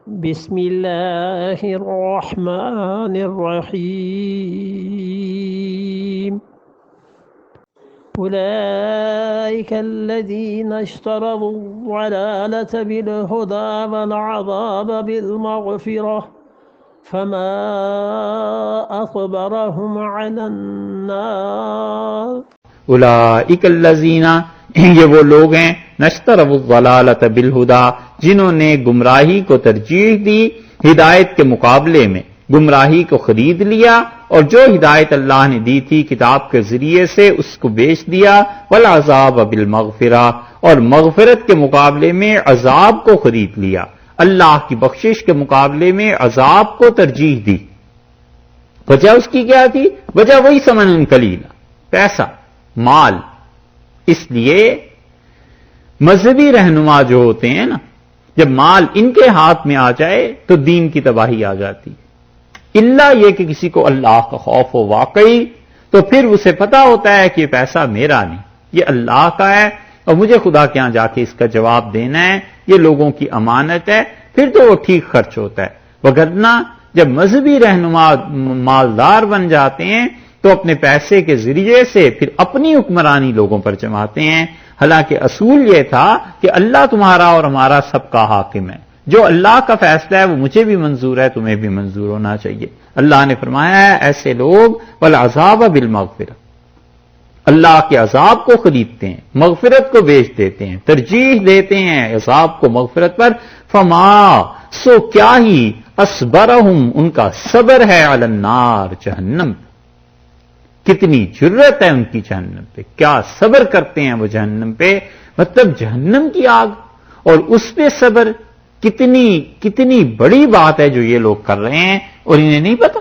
بسم الله الرحمن الرحيم أولئك الذين اشتروا الضلالة بالهدى والعذاب بالمغفرة فما أصبرهم على النار اولئک الذین، یہ وہ لوگ ہیں نشتروا الضلالۃ بالہدی، جنہوں نے گمراہی کو ترجیح دی ہدایت کے مقابلے میں، گمراہی کو خرید لیا اور جو ہدایت اللہ نے دی تھی کتاب کے ذریعے سے اس کو بیچ دیا، والعذاب بالمغفرہ، اور مغفرت کے مقابلے میں عذاب کو خرید لیا، اللہ کی بخشش کے مقابلے میں عذاب کو ترجیح دی۔ وجہ اس کی کیا تھی؟ وجہ وہی ثمن قلیلا، پیسہ، مال۔ اس لیے مذہبی رہنما جو ہوتے ہیں نا، جب مال ان کے ہاتھ میں آ جائے تو دین کی تباہی آ جاتی ہے، الا یہ کہ کسی کو اللہ کا خوف ہو واقعی، تو پھر اسے پتا ہوتا ہے کہ یہ پیسہ میرا نہیں، یہ اللہ کا ہے اور مجھے خدا کے ہاں جا کے اس کا جواب دینا ہے، یہ لوگوں کی امانت ہے، پھر تو وہ ٹھیک خرچ ہوتا ہے۔ وگرنہ جب مذہبی رہنما مالدار بن جاتے ہیں تو اپنے پیسے کے ذریعے سے پھر اپنی حکمرانی لوگوں پر جماتے ہیں، حالانکہ اصول یہ تھا کہ اللہ تمہارا اور ہمارا سب کا حاکم ہے، جو اللہ کا فیصلہ ہے وہ مجھے بھی منظور ہے، تمہیں بھی منظور ہونا چاہیے۔ اللہ نے فرمایا ہے ایسے لوگ والعذاب بالمغفرہ، اللہ کے عذاب کو خریدتے ہیں، مغفرت کو بیچ دیتے ہیں، ترجیح دیتے ہیں عذاب کو مغفرت پر، فما، سو کیا ہی، اصبرہم، ان کا صبر ہے، علی النار، جہنم، کتنی جرت ہے ان کی جہنم پہ، کیا صبر کرتے ہیں وہ جہنم پہ، مطلب جہنم کی آگ اور اس پہ صبر، کتنی بڑی بات ہے جو یہ لوگ کر رہے ہیں اور انہیں نہیں پتا۔